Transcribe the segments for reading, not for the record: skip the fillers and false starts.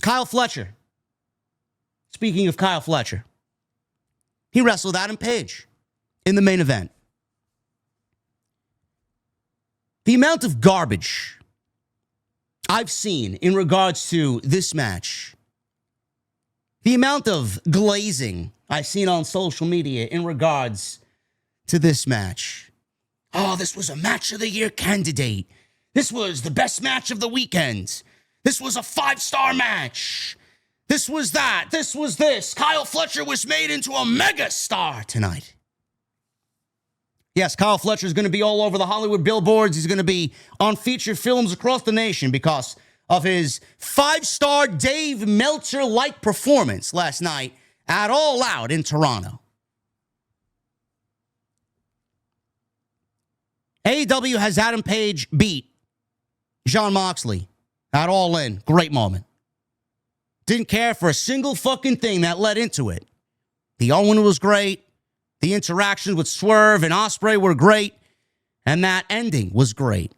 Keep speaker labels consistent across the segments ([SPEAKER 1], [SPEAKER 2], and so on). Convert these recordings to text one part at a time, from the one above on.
[SPEAKER 1] Kyle Fletcher. Speaking of Kyle Fletcher, he wrestled Adam Page in the main event. The amount of garbage I've seen in regards to this match, the amount of glazing I've seen on social media in regards to this match. Oh, this was a match of the year candidate. This was the best match of the weekend. This was a 5-star match. This was that. This was this. Kyle Fletcher was made into a mega star tonight. Yes, Kyle Fletcher is going to be all over the Hollywood billboards. He's going to be on featured films across the nation because of his 5-star Dave Meltzer-like performance last night at All Out in Toronto. AEW has Adam Page beat Jon Moxley at All In. Great moment. Didn't care for a single fucking thing that led into it. The Owen was great. The interactions with Swerve and Ospreay were great. And that ending was great.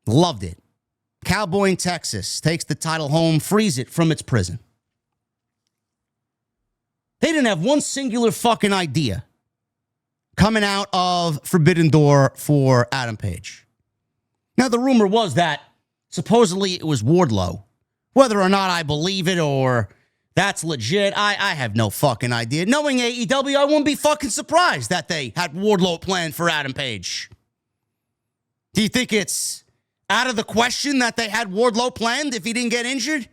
[SPEAKER 1] Loved it. Cowboy in Texas takes the title home, frees it from its prison. They didn't have one singular fucking idea coming out of Forbidden Door for Adam Page. Now, the rumor was that supposedly it was Wardlow. Whether or not I believe it or that's legit, I have no fucking idea. Knowing AEW, I wouldn't be fucking surprised that they had Wardlow planned for Adam Page. Do you think it's out of the question that they had Wardlow planned if he didn't get injured?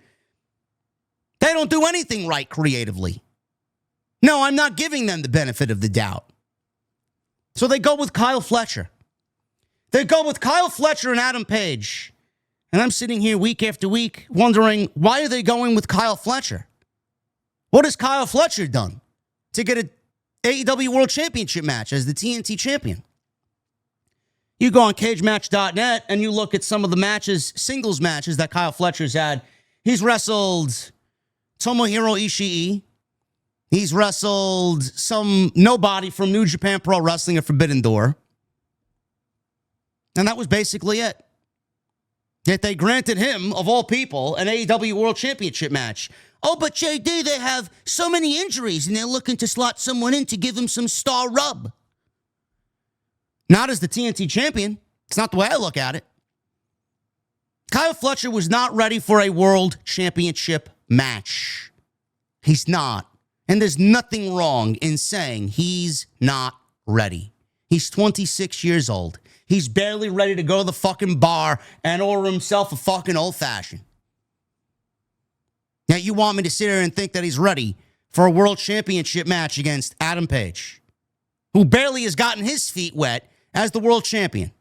[SPEAKER 1] They don't do anything right creatively. No, I'm not giving them the benefit of the doubt. So they go with Kyle Fletcher. They go with Kyle Fletcher and Adam Page. And I'm sitting here week after week wondering, why are they going with Kyle Fletcher? What has Kyle Fletcher done to get an AEW World Championship match as the TNT champion? You go on cagematch.net and you look at some of the matches, singles matches that Kyle Fletcher's had. He's wrestled Tomohiro Ishii. He's wrestled some nobody from New Japan Pro Wrestling at Forbidden Door. And that was basically it. Yet they granted him, of all people, an AEW World Championship match. Oh, but JD, they have so many injuries and they're looking to slot someone in to give him some star rub. Not as the TNT champion. It's not the way I look at it. Kyle Fletcher was not ready for a World Championship match. He's not. And there's nothing wrong in saying he's not ready. He's 26 years old. He's barely ready to go to the fucking bar and order himself a fucking old-fashioned. Now, you want me to sit here and think that he's ready for a World Championship match against Adam Page, who barely has gotten his feet wet as the world champion.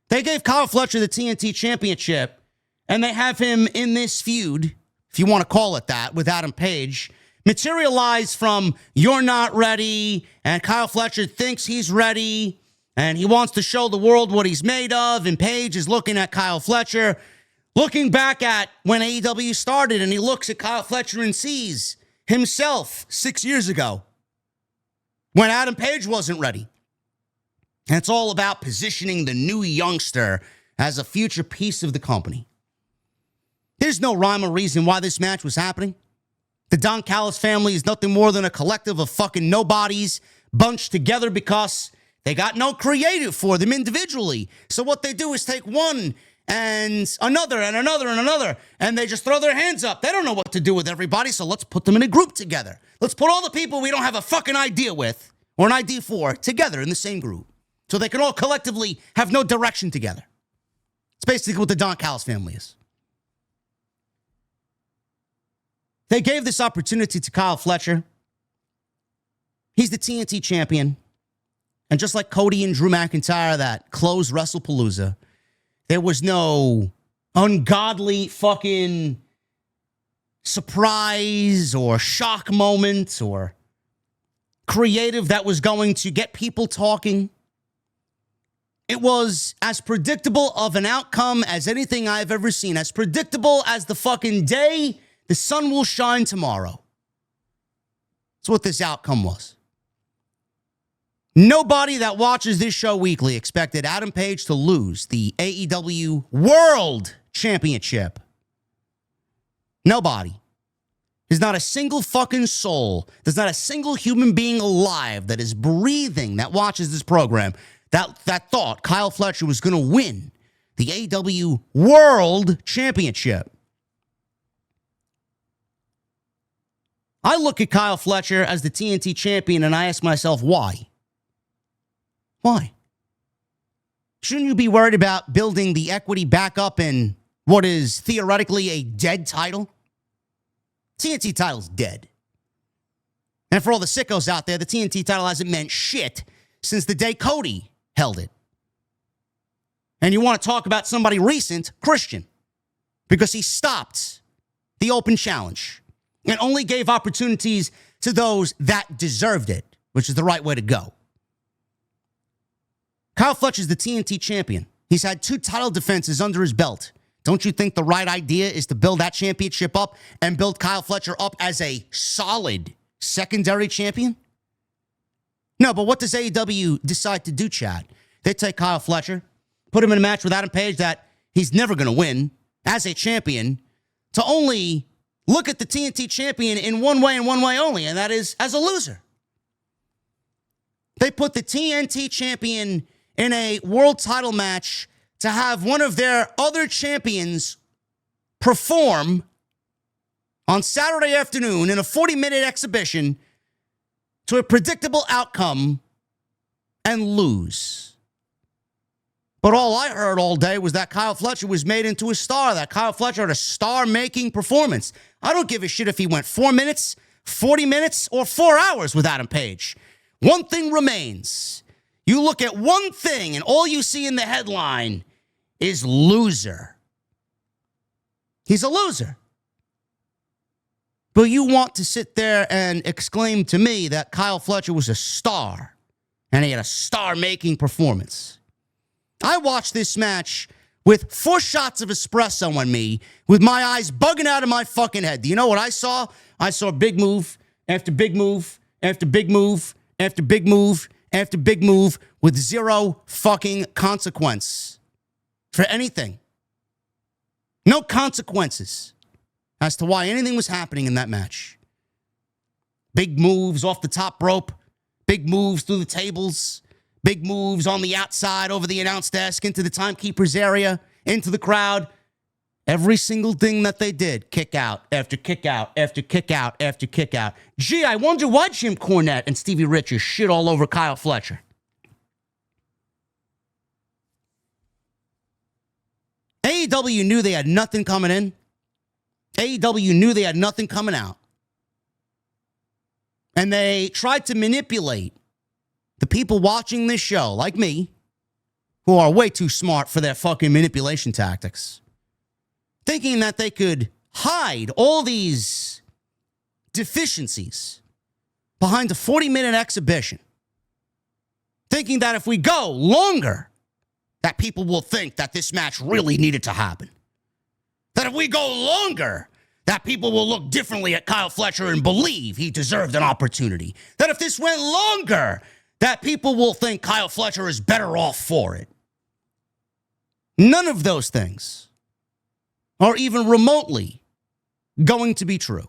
[SPEAKER 1] They gave Kyle Fletcher the TNT Championship, and they have him in this feud, if you want to call it that, with Adam Page, materialize from you're not ready, and Kyle Fletcher thinks he's ready, and he wants to show the world what he's made of, and Page is looking at Kyle Fletcher, looking back at when AEW started, and he looks at Kyle Fletcher and sees himself 6 years ago when Adam Page wasn't ready. And it's all about positioning the new youngster as a future piece of the company. There's no rhyme or reason why this match was happening. The Don Callis family is nothing more than a collective of fucking nobodies bunched together because they got no creative for them individually. So what they do is take one and another and another and another, and they just throw their hands up. They don't know what to do with everybody, so let's put them in a group together. Let's put all the people we don't have a fucking idea with or an idea for together in the same group so they can all collectively have no direction together. It's basically what the Don Callis family is. They gave this opportunity to Kyle Fletcher. He's the TNT champion. And just like Cody and Drew McIntyre that closed WrestlePalooza, there was no ungodly fucking surprise or shock moment or creative that was going to get people talking. It was as predictable of an outcome as anything I've ever seen. As predictable as the fucking day the sun will shine tomorrow. That's what this outcome was. Nobody that watches this show weekly expected Adam Page to lose the AEW World Championship. Nobody. There's not a single fucking soul. There's not a single human being alive that is breathing that watches this program that thought Kyle Fletcher was going to win the AEW World Championship. I look at Kyle Fletcher as the TNT champion and I ask myself, why? Why? Shouldn't you be worried about building the equity back up in what is theoretically a dead title? TNT title's dead. And for all the sickos out there, the TNT title hasn't meant shit since the day Cody held it. And you want to talk about somebody recent, Christian, because he stopped the open challenge and only gave opportunities to those that deserved it, which is the right way to go. Kyle Fletcher's the TNT champion. He's had 2 title defenses under his belt. Don't you think the right idea is to build that championship up and build Kyle Fletcher up as a solid secondary champion? No, but what does AEW decide to do, Chad? They take Kyle Fletcher, put him in a match with Adam Page that he's never going to win as a champion, to only look at the TNT champion in one way and one way only, and that is as a loser. They put the TNT champion in a world title match to have one of their other champions perform on Saturday afternoon in a 40-minute exhibition to a predictable outcome and lose. But all I heard all day was that Kyle Fletcher was made into a star, that Kyle Fletcher had a star-making performance. I don't give a shit if he went 4 minutes, 40 minutes, or 4 hours with Adam Page. One thing remains. You look at one thing and all you see in the headline is loser. He's a loser. But you want to sit there and exclaim to me that Kyle Fletcher was a star and he had a star-making performance. I watched this match with 4 shots of espresso on me, with my eyes bugging out of my fucking head. Do you know what I saw? I saw big move after big move after big move after big move after big move with 0 fucking consequence for anything. No consequences as to why anything was happening in that match. Big moves off the top rope, big moves through the tables, big moves on the outside over the announce desk, into the timekeeper's area, into the crowd. Every single thing that they did, kick out after kick out after kick out after kick out. Gee, I wonder why Jim Cornette and Stevie Richards shit all over Kyle Fletcher. AEW knew they had nothing coming in. AEW knew they had nothing coming out. And they tried to manipulate the people watching this show, like me, who are way too smart for their fucking manipulation tactics, thinking that they could hide all these deficiencies behind a 40-minute exhibition, thinking that if we go longer, that people will think that this match really needed to happen. That if we go longer, that people will look differently at Kyle Fletcher and believe he deserved an opportunity. That if this went longer, that people will think Kyle Fletcher is better off for it. None of those things are even remotely going to be true.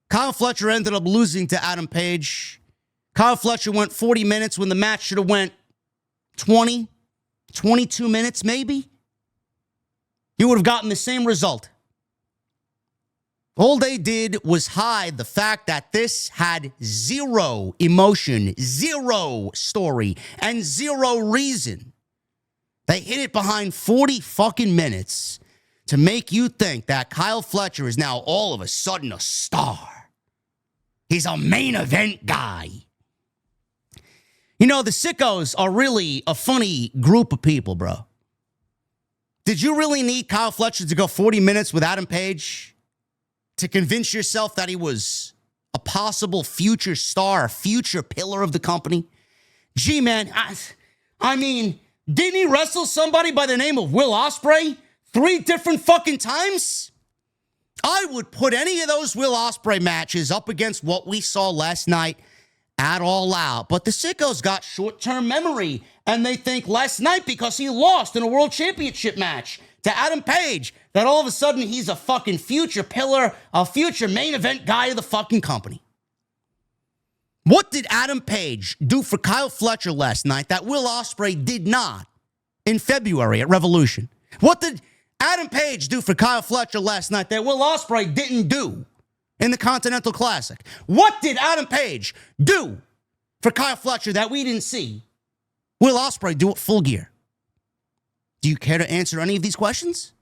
[SPEAKER 1] Kyle Fletcher ended up losing to Adam Page. Kyle Fletcher went 40 minutes when the match should have went 20, 22 minutes maybe. You would have gotten the same result. All they did was hide the fact that this had 0 emotion, 0 story, and 0 reason. They hid it behind 40 fucking minutes to make you think that Kyle Fletcher is now all of a sudden a star. He's a main event guy. You know, the sickos are really a funny group of people, bro. Did you really need Kyle Fletcher to go 40 minutes with Adam Page to convince yourself that he was a possible future star, a future pillar of the company? Gee, man, I mean, didn't he wrestle somebody by the name of Will Ospreay 3 different fucking times? I would put any of those Will Ospreay matches up against what we saw last night at All Out. But the sickos got short-term memory, and they think last night because he lost in a world championship match to Adam Page, that all of a sudden he's a fucking future pillar, a future main event guy of the fucking company. What did Adam Page do for Kyle Fletcher last night that Will Ospreay did not in February at Revolution? What did Adam Page do for Kyle Fletcher last night that Will Ospreay didn't do in the Continental Classic? What did Adam Page do for Kyle Fletcher that we didn't see Will Ospreay do at Full Gear? Do you care to answer any of these questions?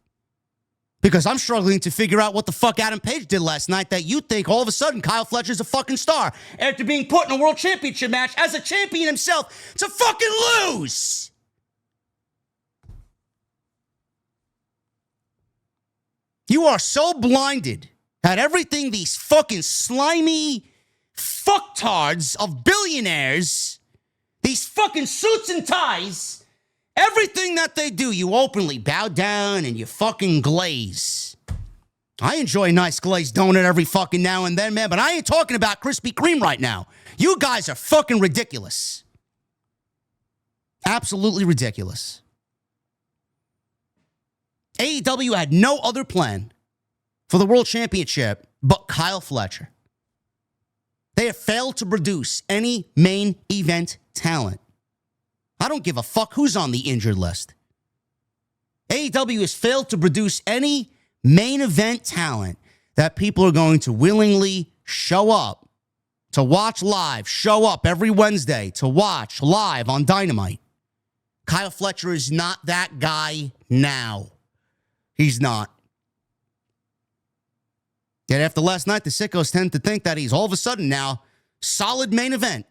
[SPEAKER 1] Because I'm struggling to figure out what the fuck Adam Page did last night that you think all of a sudden Kyle Fletcher's a fucking star after being put in a world championship match as a champion himself to fucking lose. You are so blinded at everything these fucking slimy fucktards of billionaires, these fucking suits and ties, everything that they do, you openly bow down and you fucking glaze. I enjoy a nice glazed donut every fucking now and then, man, but I ain't talking about Krispy Kreme right now. You guys are fucking ridiculous. Absolutely ridiculous. AEW had no other plan for the World Championship but Kyle Fletcher. They have failed to produce any main event talent. I don't give a fuck who's on the injured list. AEW has failed to produce any main event talent that people are going to willingly show up to watch live, show up every Wednesday to watch live on Dynamite. Kyle Fletcher is not that guy now. He's not. Yet after last night, the sickos tend to think that he's all of a sudden now solid main event.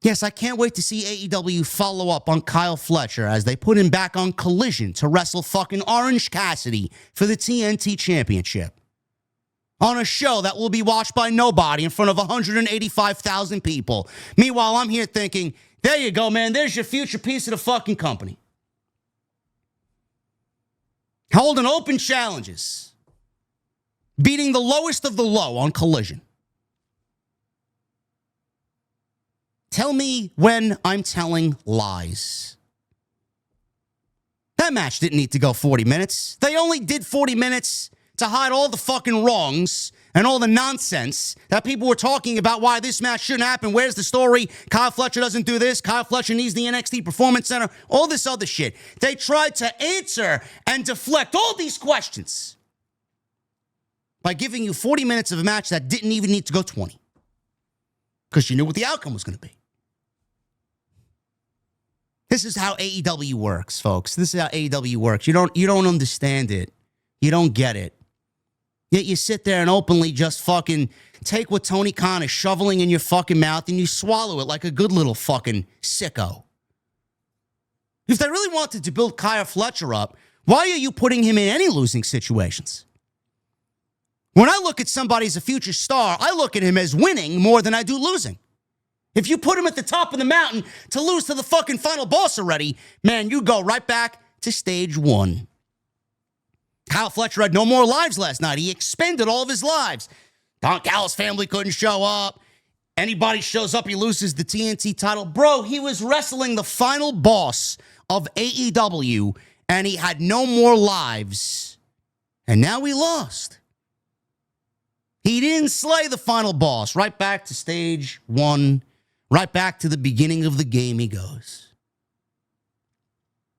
[SPEAKER 1] Yes, I can't wait to see AEW follow up on Kyle Fletcher as they put him back on Collision to wrestle fucking Orange Cassidy for the TNT Championship. On a show that will be watched by nobody in front of 185,000 people. Meanwhile, I'm here thinking, there you go, man. There's your future piece of the fucking company. Holding open challenges. Beating the lowest of the low on Collision. Tell me when I'm telling lies. That match didn't need to go 40 minutes. They only did 40 minutes to hide all the fucking wrongs and all the nonsense that people were talking about why this match shouldn't happen. Where's the story? Kyle Fletcher doesn't do this. Kyle Fletcher needs the NXT Performance Center. All this other shit. They tried to answer and deflect all these questions by giving you 40 minutes of a match that didn't even need to go 20. Because you knew what the outcome was going to be. This is how AEW works, folks. This is how AEW works. You don't understand it. You don't get it. Yet you sit there and openly just fucking take what Tony Khan is shoveling in your fucking mouth and you swallow it like a good little fucking sicko. If they really wanted to build Kyle Fletcher up, why are you putting him in any losing situations? When I look at somebody as a future star, I look at him as winning more than I do losing. If you put him at the top of the mountain to lose to the fucking final boss already, man, you go right back to stage one. Kyle Fletcher had no more lives last night. He expended all of his lives. Don Callis' family couldn't show up. Anybody shows up, he loses the TNT title. Bro, he was wrestling the final boss of AEW, and he had no more lives. And now he lost. He didn't slay the final boss. Right back to stage one. Right back to the beginning of the game he goes.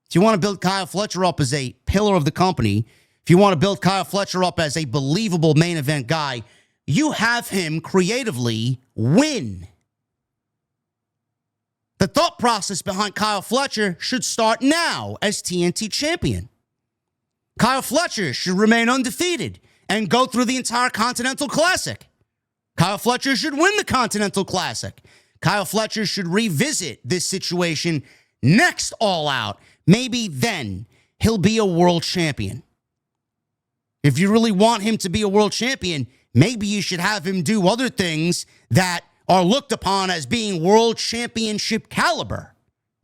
[SPEAKER 1] If you want to build Kyle Fletcher up as a pillar of the company, if you want to build Kyle Fletcher up as a believable main event guy, you have him creatively win. The thought process behind Kyle Fletcher should start now as TNT champion. Kyle Fletcher should remain undefeated and go through the entire Continental Classic. Kyle Fletcher should win the Continental Classic. Kyle Fletcher should revisit this situation next All Out. Maybe then he'll be a world champion. If you really want him to be a world champion, maybe you should have him do other things that are looked upon as being world championship caliber.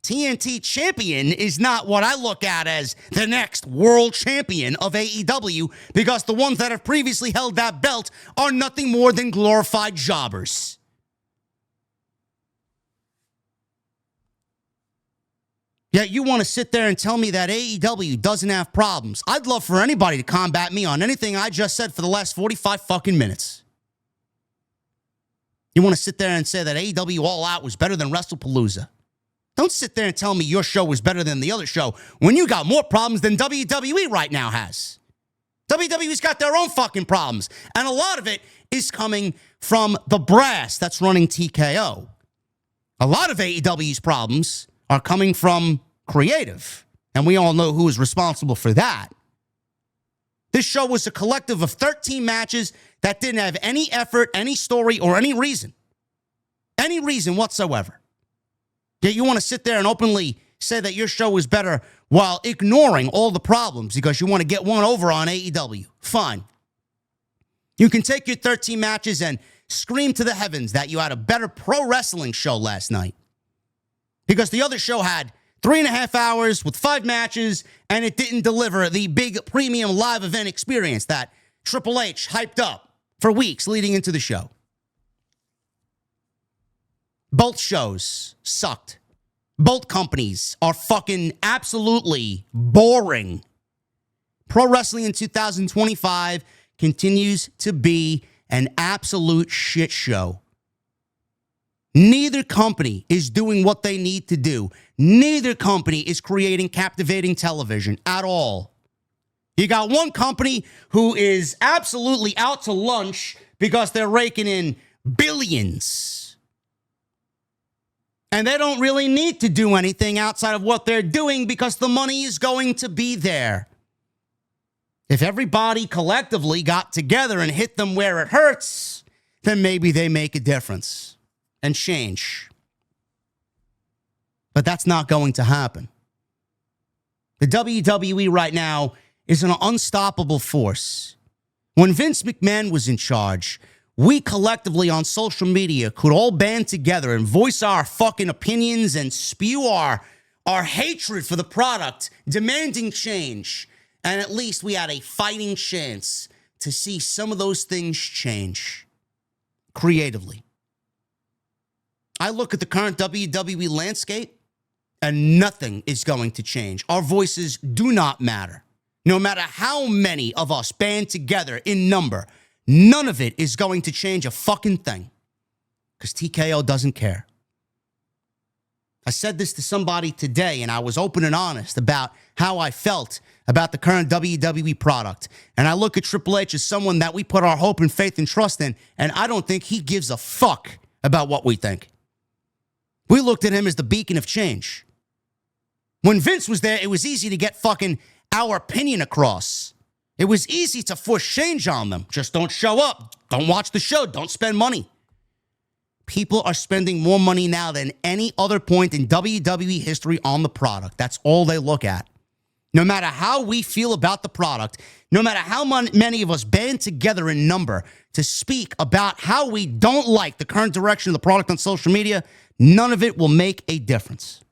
[SPEAKER 1] TNT champion is not what I look at as the next world champion of AEW, because the ones that have previously held that belt are nothing more than glorified jobbers. Yet you want to sit there and tell me that AEW doesn't have problems. I'd love for anybody to combat me on anything I just said for the last 45 fucking minutes. You want to sit there and say that AEW All Out was better than WrestlePalooza. Don't sit there and tell me your show was better than the other show when you got more problems than WWE right now has. WWE's got their own fucking problems. And a lot of it is coming from the brass that's running TKO. A lot of AEW's problems are coming from creative. And we all know who is responsible for that. This show was a collective of 13 matches that didn't have any effort, any story, or any reason. Any reason whatsoever. Yet you want to sit there and openly say that your show is better while ignoring all the problems because you want to get one over on AEW. Fine. You can take your 13 matches and scream to the heavens that you had a better pro wrestling show last night. Because the other show had 3.5 hours with 5 matches, and it didn't deliver the big premium live event experience that Triple H hyped up for weeks leading into the show. Both shows sucked. Both companies are fucking absolutely boring. Pro Wrestling in 2025 continues to be an absolute shit show. Neither company is doing what they need to do. Neither company is creating captivating television at all. You got one company who is absolutely out to lunch because they're raking in billions. And they don't really need to do anything outside of what they're doing because the money is going to be there. If everybody collectively got together and hit them where it hurts, then maybe they make a difference and change. But that's not going to happen. The WWE right now is an unstoppable force. When Vince McMahon was in charge, we collectively on social media could all band together and voice our fucking opinions and spew our hatred for the product, demanding change. And at least we had a fighting chance to see some of those things change creatively. I look at the current WWE landscape and nothing is going to change. Our voices do not matter. No matter how many of us band together in number, none of it is going to change a fucking thing because TKO doesn't care. I said this to somebody today and I was open and honest about how I felt about the current WWE product. And I look at Triple H as someone that we put our hope and faith and trust in, and I don't think he gives a fuck about what we think. We looked at him as the beacon of change. When Vince was there, it was easy to get fucking our opinion across. It was easy to force change on them. Just don't show up. Don't watch the show. Don't spend money. People are spending more money now than any other point in WWE history on the product. That's all they look at. No matter how we feel about the product, no matter how many of us band together in number to speak about how we don't like the current direction of the product on social media, none of it will make a difference.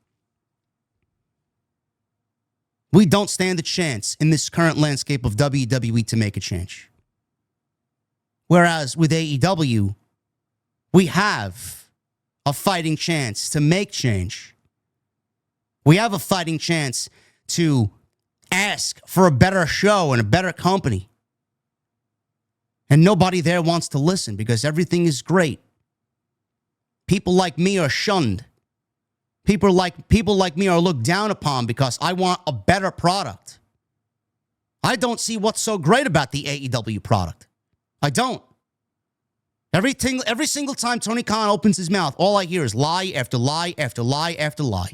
[SPEAKER 1] We don't stand a chance in this current landscape of WWE to make a change. Whereas with AEW, we have a fighting chance to make change. We have a fighting chance to ask for a better show and a better company. And nobody there wants to listen because everything is great. People like me are shunned. People like me are looked down upon because I want a better product. I don't see what's so great about the AEW product. I don't. Every single time Tony Khan opens his mouth, all I hear is lie after lie after lie after lie.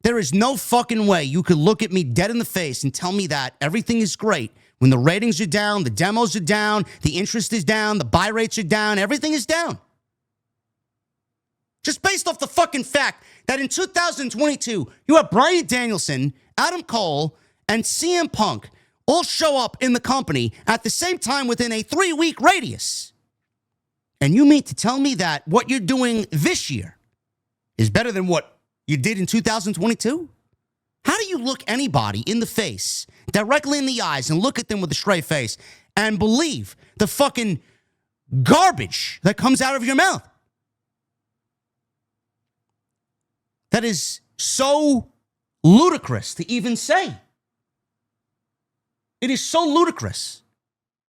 [SPEAKER 1] There is no fucking way you could look at me dead in the face and tell me that everything is great when the ratings are down, the demos are down, the interest is down, the buy rates are down, everything is down. Just based off the fucking fact that in 2022, you have Bryan Danielson, Adam Cole, and CM Punk all show up in the company at the same time within a 3-week radius. And you mean to tell me that what you're doing this year is better than what you did in 2022? How do you look anybody in the face, directly in the eyes, and look at them with a straight face and believe the fucking garbage that comes out of your mouth? That is so ludicrous to even say. It is so ludicrous.